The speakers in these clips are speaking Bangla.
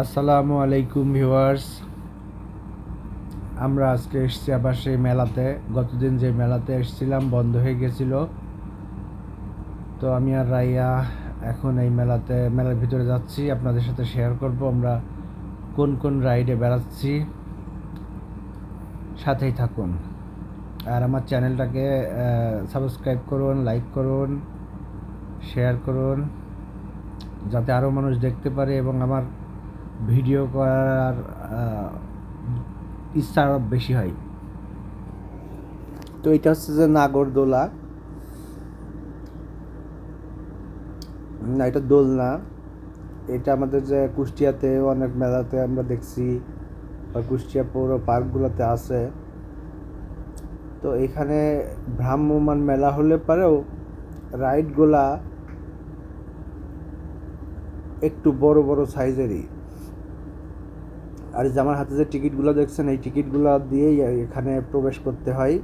আসসালামু আলাইকুম ভিউয়ার্স। আমরা আজকে এসেছি আবার সেই মেলাতে। গতদিন যে মেলাতে এসেছিলাম বন্ধ হয়ে গেছিল, তো আমি আর রাইয়া এখন এই মেলার ভিতরে যাচ্ছি। আপনাদের সাথে শেয়ার করব আমরা কোন কোন রাইডে বেড়াচ্ছি। সাথেই থাকুন আর আমার চ্যানেলটাকে সাবস্ক্রাইব করুন, লাইক করুন, শেয়ার করুন, যাতে আরও মানুষ দেখতে পারে এবং আমার ভিডিও করার ইচ্ছা আরও বেশি হয়। তো এটা হচ্ছে যে নাগরদোলা, না এটা দোলনা। এটা আমাদের যে কুষ্টিয়াতে অনেক মেলাতে আমরা দেখছি বা কুষ্টিয়া পৌর পার্কগুলোতে আছে। তো এখানে ভ্রাম্যমাণ মেলা হলে পরেও রাইডগুলা একটু বড় বড় সাইজেরই। আর যে আমার হাতে যে টিকিটগুলো দেখছেন, এই টিকিটগুলো দিয়েই এখানে প্রবেশ করতে হয়।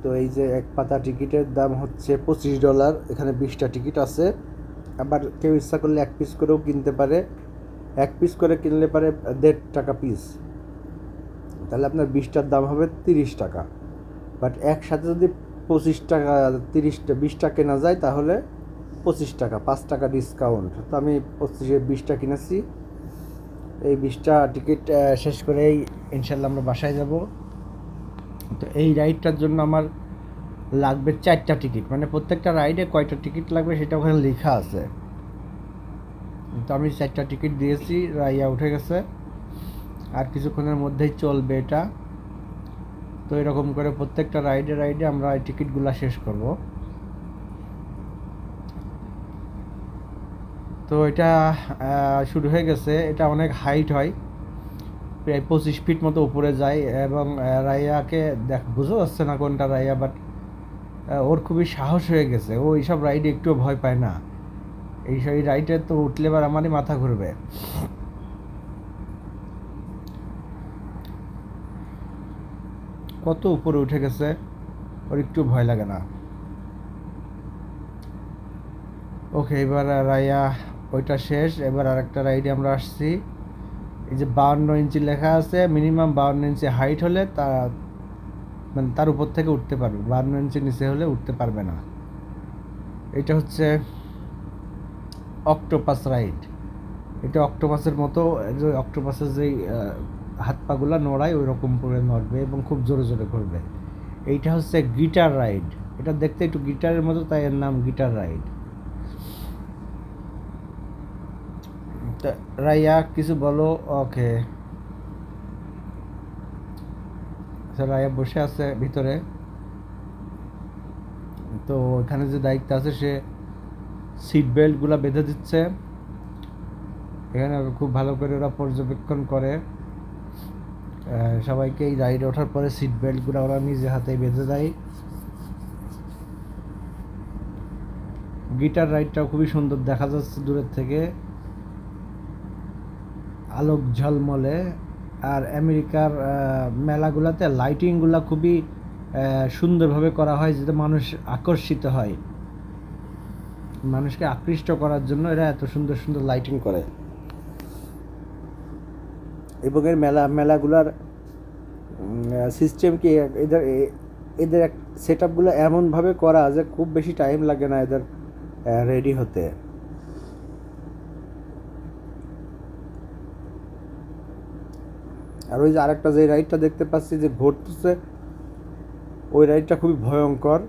তো এই যে এক পাতা টিকিটের দাম হচ্ছে $25। এখানে 20টা টিকিট আছে। আবার কেউ ইচ্ছা করলে এক পিস করেও কিনতে পারে। এক পিস করে কিনলে পারে $1.5 পিস, তাহলে আপনার 20টার দাম হবে $30। বাট একসাথে যদি 25 টাকা 20টা কেনা যায় তাহলে $25, $5 ডিসকাউন্ট। তো আমি 20টা কিনেছি। এই 20টা টিকিট শেষ করেই ইনশাল্লাহ আমরা বাসায় যাব। তো এই রাইডটার জন্য আমার লাগবে 4টা টিকিট, মানে প্রত্যেকটা রাইডে কয়টা টিকিট লাগবে সেটা ওখানে লেখা আছে। তো আমি 4টা টিকিট দিয়েছি, রাইয়া উঠে গেছে, আর কিছুক্ষণের মধ্যেই চলবে এটা। তো এরকম করে প্রত্যেকটা রাইডে আমরা এই টিকিটগুলো শেষ করব। তো এটা শুরু হয়ে গেছে। এটা অনেক হাইট হয়, প্রায় 25 ফিট মতো উপরে যায়। এবং রাইয়াকে বোঝা যাচ্ছে না কোনটা রাইয়া, বাট ওর খুবই সাহস হয়ে গেছে। ও এইসব রাইডে একটুও ভয় পায় না। এই রাইডে তো উঠলে এবার আমারই মাথা ঘুরবে। কত উপরে উঠে গেছে, ওর একটু ভয় লাগে না। ওকে, এবার রাইয়া ওইটা শেষ। এবার আরেকটা রাইডে আমরা আসছি। এই যে 52 ইঞ্চি লেখা আছে, মিনিমাম 52 ইঞ্চি হাইট হলে মানে তার উপর থেকে উঠতে পারবে, 52 ইঞ্চি নিচে হলে উঠতে পারবে না। এটা হচ্ছে অক্টোপাস রাইড। এটা অক্টোপাসের মতো, যে অক্টোপাসের যেই হাত পাগুলা নড়ায় ওই রকম করে নড়বে এবং খুব জোরে জোরে ঘুরবে। এইটা হচ্ছে গিটার রাইড। এটা দেখতে একটু গিটারের মতো, তাই এর নাম গিটার রাইড। রাইয়া কিছু বলো। ওকে, রাইয়া বসে আছে ভিতরে। তো এখানে যে দায়িত্ব আছে সে সিট বেল্টগুলো বেঁধে দিচ্ছে। এখানে খুব ভালো করে ওরা পর্যবেক্ষণ করে সবাইকে। এই রাইডে ওঠার পরে সিট বেল্টগুলো ওরা নিজে হাতেই বেঁধে দেয়। গিটার রাইডটাও খুবই সুন্দর দেখা যাচ্ছে দূরের থেকে, আলোক ঝলমলে। আর আমেরিকার মেলাগুলোতে লাইটিংগুলো খুবই সুন্দরভাবে করা হয়, যাতে মানুষ আকর্ষিত হয়। মানুষকে আকৃষ্ট করার জন্য এরা এত সুন্দর সুন্দর লাইটিং করে। এবং এর মেলাগুলার সিস্টেম কি, এদের সেট আপগুলো এমনভাবে করা যে খুব বেশি টাইম লাগে না এদের রেডি হতে। আর ওই যে আরেকটা যে রাইডটা দেখতে পাচ্ছি যে ঘুরতেছে, ওই রাইডটা খুবই ভয়ঙ্কর।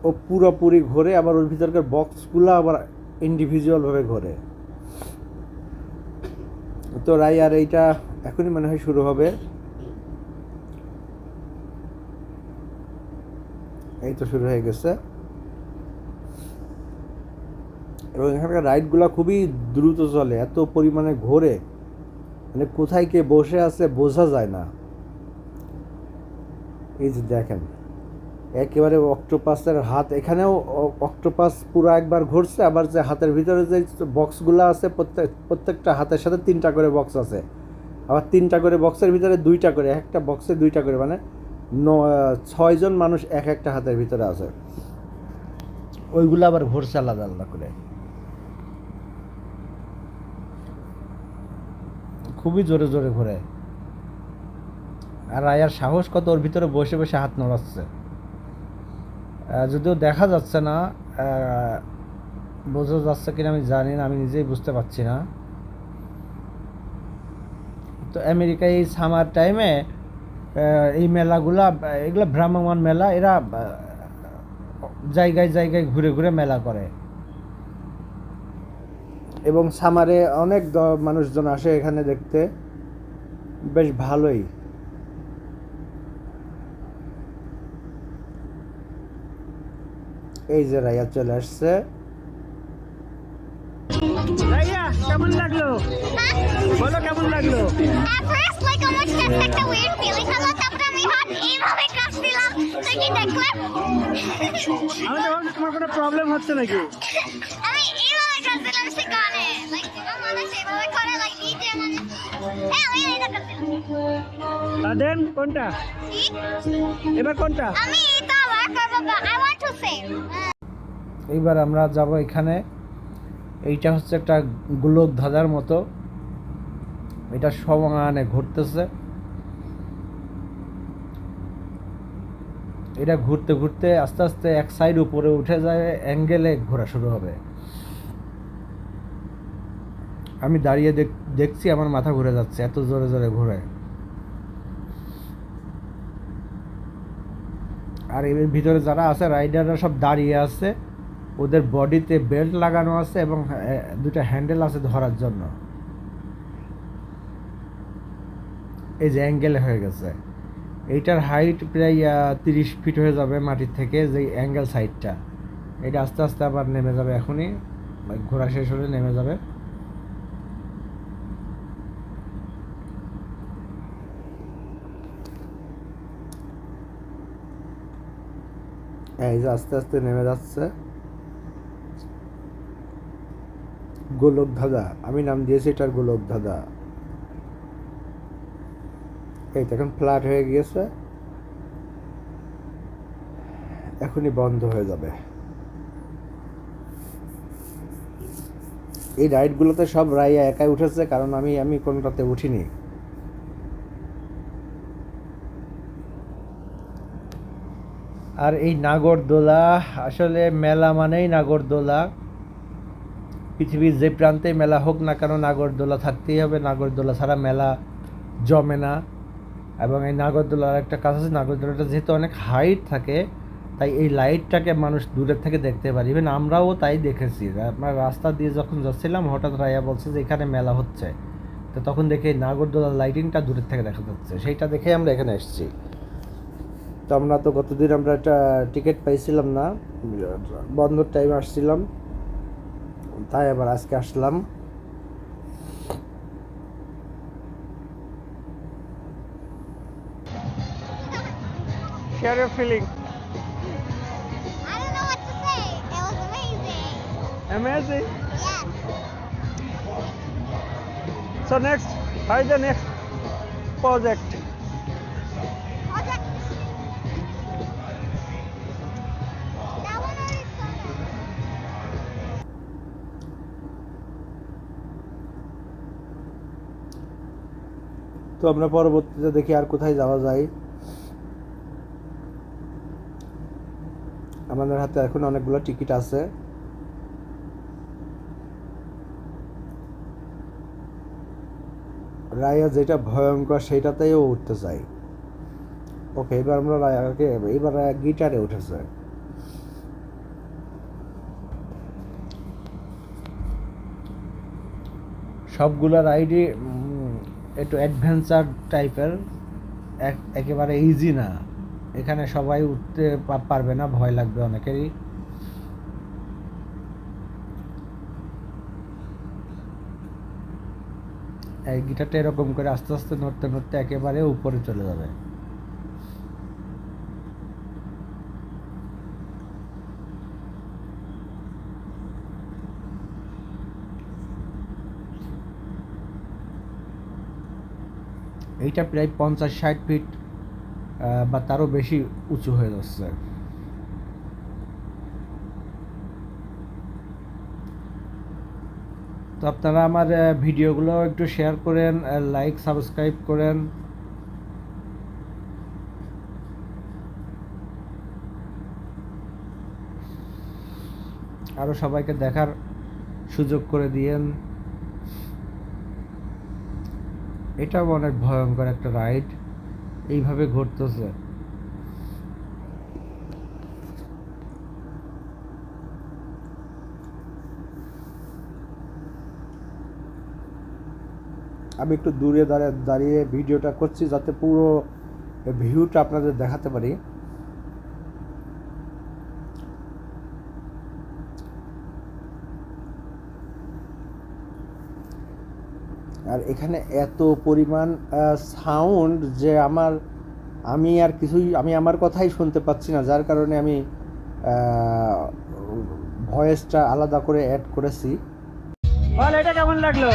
ও পুরোপুরি ঘোরে, আবার ওর ভিতরকার বক্সগুলো আবার ইন্ডিভিজুয়ালভাবে ঘোরে। তো আর এইটা এখনই মনে হয় শুরু হবে। এই তো শুরু হয়ে গেছে। এবং এখানকার রাইডগুলো খুবই দ্রুত চলে, এত পরিমাণে ঘোরে, মানে কোথায় কে বসে আছে বোঝা যায় না। এই যে দেখেন একেবারে অক্টোপাসের হাত, এখানেও অক্টোপাস পুরো একবার ঘুরছে। আবার যে হাতের ভিতরে যে বক্সগুলো আছে, প্রত্যেকটা হাতের সাথে 3টা করে বক্স আছে। আবার 3টা করে বক্সের ভিতরে 2টা করে, একটা বক্সে 2টা করে, মানে 6 জন মানুষ একটা হাতের ভিতরে আছে। ওইগুলো আবার ঘুরছে আলাদা আলাদা করে। খুবই জোরে জোরে ঘোরে। আর রায়ার সাহস কত, ওর ভিতরে বসে বসে হাত নড়াচ্ছে। যদিও দেখা যাচ্ছে না, বোঝা যাচ্ছে কিনা আমি জানি না, আমি নিজেই বুঝতে পারছি না। তো আমেরিকায় এই সামার টাইমে এই মেলাগুলা, এগুলো ভ্রাম্যমাণ মেলা, এরা জায়গায় জায়গায় ঘুরে ঘুরে মেলা করে, এবং সামারে অনেক মানুষজন আসে এখানে দেখতে, বেশ ভালোই। এই যে রাইয়া চলে আসছে। রাইয়া কেমন লাগলো বলো, কেমন লাগলো? At first, like almost just like the weird feeling হলো, তারপরে আমি হাত এইভাবে ক্রাশ দিলাম, তুই কি দেখলে? আমি তো ভাবছি তোমার কোনো প্রবলেম হচ্ছে নাকি। আমি এইভাবে ক্রাশ দিলাম সেখানে, like মানুষ এইভাবে করে, like DJ মানে, হ্যাঁ আমি এইটা ক্রাশ দিলাম। দেন কোনটা এবার, কোনটা? আমি এটা আবার করবো, I want to say. এইবার আমরা যাব এখানে। এইটা হচ্ছে একটা গোলক ধাঁধার মতো, এটা সমানে ঘুরতেছে। এটা ঘুরতে ঘুরতে আস্তে আস্তে এক সাইড উপরে উঠে যায়, অ্যাঙ্গেলে ঘোরা শুরু হবে। আমি দাঁড়িয়ে দেখছি, আমার মাথা ঘুরে যাচ্ছে, এত জোরে জোরে ঘুরে। আর এর ভিতরে যারা আছে রাইডাররা সব দাঁড়িয়ে আছে, ওদের বডিতে বেল্ট লাগানো আছে এবং দুটো হ্যান্ডেল আছে ধরার জন্য। এই যে অ্যাঙ্গেল হয়ে গেছে, এইটার হাইট প্রায় 30 ফিট হয়ে যাবে মাটির থেকে, যে অ্যাঙ্গেল সাইডটা। এটা আস্তে আস্তে আবার নেমে যাবে, এখনই ঘোরা শেষ হলে নেমে যাবে। এই যে আস্তে আস্তে নেমে যাচ্ছে। গোলক ধাঁধা, আমি নাম দিয়েছি এটার গোলক ধাঁধা। এই এখন ফ্ল্যাট হয়ে গিয়েছে, এখনই বন্ধ হয়ে যাবে। এই রাইডগুলোতে সব রাইয়া একাই উঠেছে, কারণ আমি কোনটাতে উঠিনি। আর এই নাগরদোলা, আসলে মেলা মানেই নাগরদোলা। পৃথিবীর যে প্রান্তে মেলা হোক না কেন, নাগরদোলা থাকতেই হবে। নাগরদোলা ছাড়া মেলা জমে না। এবং এই নাগরদোলার একটা কাজ আছে, নাগরদোলাটা যেহেতু অনেক হাইট থাকে, তাই এই লাইটটাকে মানুষ দূরের থেকে দেখতে পারে। ইভেন আমরাও তাই দেখেছি। আমরা রাস্তা দিয়ে যখন যাচ্ছিলাম, হঠাৎ রাইয়া বলছে যে এখানে মেলা হচ্ছে, তো তখন দেখে নাগরদোলার লাইটিংটা দূরের থেকে দেখা যাচ্ছে, সেইটা দেখে আমরা এখানে এসেছি। তো আমরা তো গতদিন আমরা একটা টিকিট পাইছিলাম না, বন্ধর টাইমে আসছিলাম, তাই আবার আজকে আসলাম। Share your feeling. I don't know what to say. It was amazing. Amazing. Yes. So next, how is the next project? Project. That one already started. তো আমরা পরবর্তীতে দেখি আর কোথায় যাওয়া যায়। আমাদের হাতে এখন অনেকগুলো টিকিট আছে। রায়া যেটা ভয়ঙ্কর সেটাতেও উঠতে চাই। ওকে, এবার আমরা রায়াকে, এবার রায়া গিটারে উঠেছে। সবগুলো রাইডই একটু অ্যাডভেঞ্চার টাইপের, একেবারে ইজি না। এখানে সবাই উঠতে পারবে না, ভয় লাগবে অনেকেরই। এই গিটারটা এরকম করে আস্তে আস্তে নড়তে নড়তে একেবারে উপরে চলে যাবে। এইটা প্রায় 50-60 ফিট বা তারও বেশি উঁচু হয়ে যাচ্ছে। তো তো আপনারা আমার ভিডিওগুলো একটু শেয়ার করেন, লাইক সাবস্ক্রাইব করেন। আরও সবাইকে দেখার সুযোগ করে দিয়েন। এটাও অনেক ভয়ঙ্কর একটা রাইড, এইভাবে ঘুরতেছে। আমি একটু দূরে দাঁড়িয়ে ভিডিওটা করছি যাতে পুরো ভিউটা আপনাদের দেখাতে পারি। আর এখানে এত পরিমাণ সাউন্ড যে আমি আমার কথাই শুনতে পাচ্ছি না, যার কারণে আমি ভয়েসটা আলাদা করে অ্যাড করেছি। বল এটা কেমন লাগলো?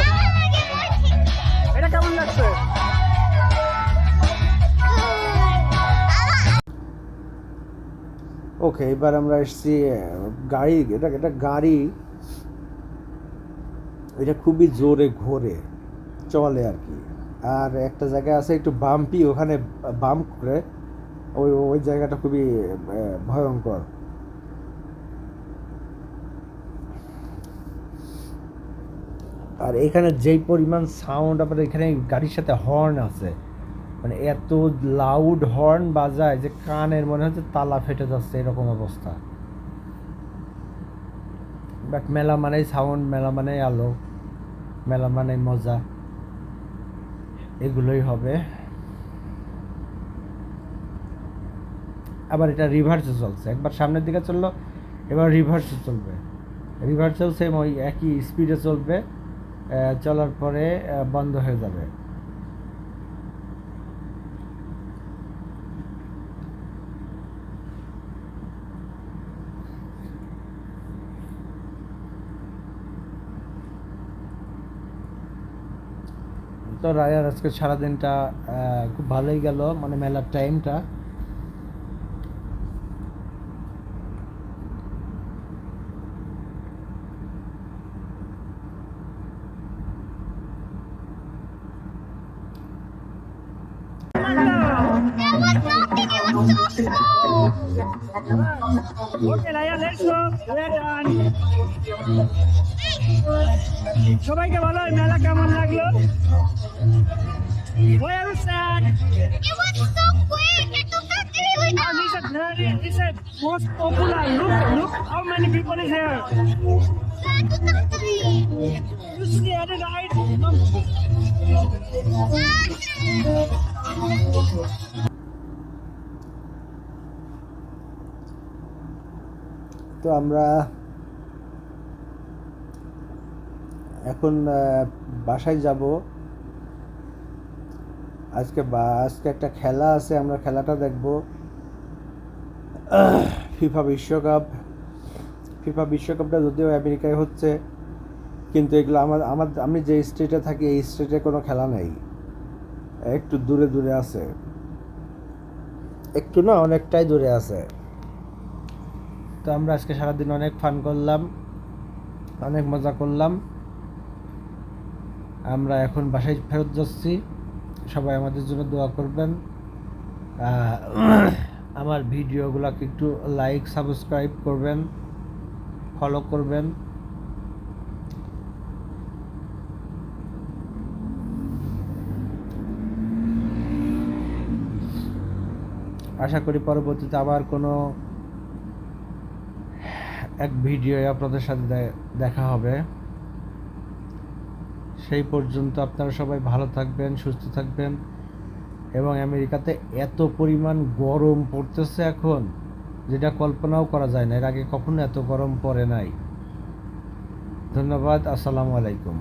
এটা কেমন লাগছে? ওকে, এবার আমরা এসেছি গাড়ি। এটা গাড়ি, এটা খুবই জোরে ঘোরে চলে আর কি। আর একটা জায়গা আছে একটু বাম্পি, ওখানে বাম্প করে ওই জায়গাটা খুবই ভয়ঙ্কর। আর এখানে যেই পরিমাণ সাউন্ড, আবার এখানে গাড়ির সাথে হর্ন আছে, মানে এত লাউড হর্ন বাজায় যে কানের মনে হচ্ছে তালা ফেটে যাচ্ছে, এরকম অবস্থা। বাট মেলা মানেই সাউন্ড, মেলা মানেই আলো, মেলা মানেই মজা, এগুলোই হবে। আবার এটা রিভার্সে চলছে, একবার সামনের দিকে চললো, এবার রিভার্সে চলবে। রিভার্সেও সেম ওই একই স্পিডে চলবে, চলার পরে বন্ধ হয়ে যাবে। তো রায়ার আজকে সারাদিনটা খুব ভালোই গেল, মানে মেলার টাইমটা। There was nothing, it was so slow. ওকে লাইয়া, লেটস গো, ওয়েল ডান। সবাইকে বলো মেলা কেমন লাগলো? Well sad. It was so quick, it took us really long. This is most popular. Look how many people is here. That took us 3. You see at the right? তো আমরা এখন বাসায় যাব। আজকে একটা খেলা আছে, আমরা খেলাটা দেখব। ফিফা বিশ্বকাপটা যদিও আমেরিকায় হচ্ছে, কিন্তু এগুলো আমি যে স্টেটে থাকি এই স্টেটে কোনো খেলা নেই, একটু দূরে আছে, একটু না অনেকটাই দূরে আছে। তো আমরা আজকে সারাদিন অনেক ফান করলাম, অনেক মজা করলাম। আমরা এখন বাসায় ফেরত যাচ্ছি। সবাই আমাদের জন্য দোয়া করবেন, আমার ভিডিওগুলোকে একটু লাইক সাবস্ক্রাইব করবেন, ফলো করবেন। আশা করি পরবর্তীতে আবার কোনো এক ভিডিও আপনাদের সাথে দেখা হবে। সেই পর্যন্ত আপনারা সবাই ভালো থাকবেন, সুস্থ থাকবেন। এবং আমেরিকাতে এত পরিমাণ গরম পড়তেছে এখন, যেটা কল্পনাও করা যায় না, এর আগে কখনো এত গরম পড়ে নাই। ধন্যবাদ, আসসালামু আলাইকুম।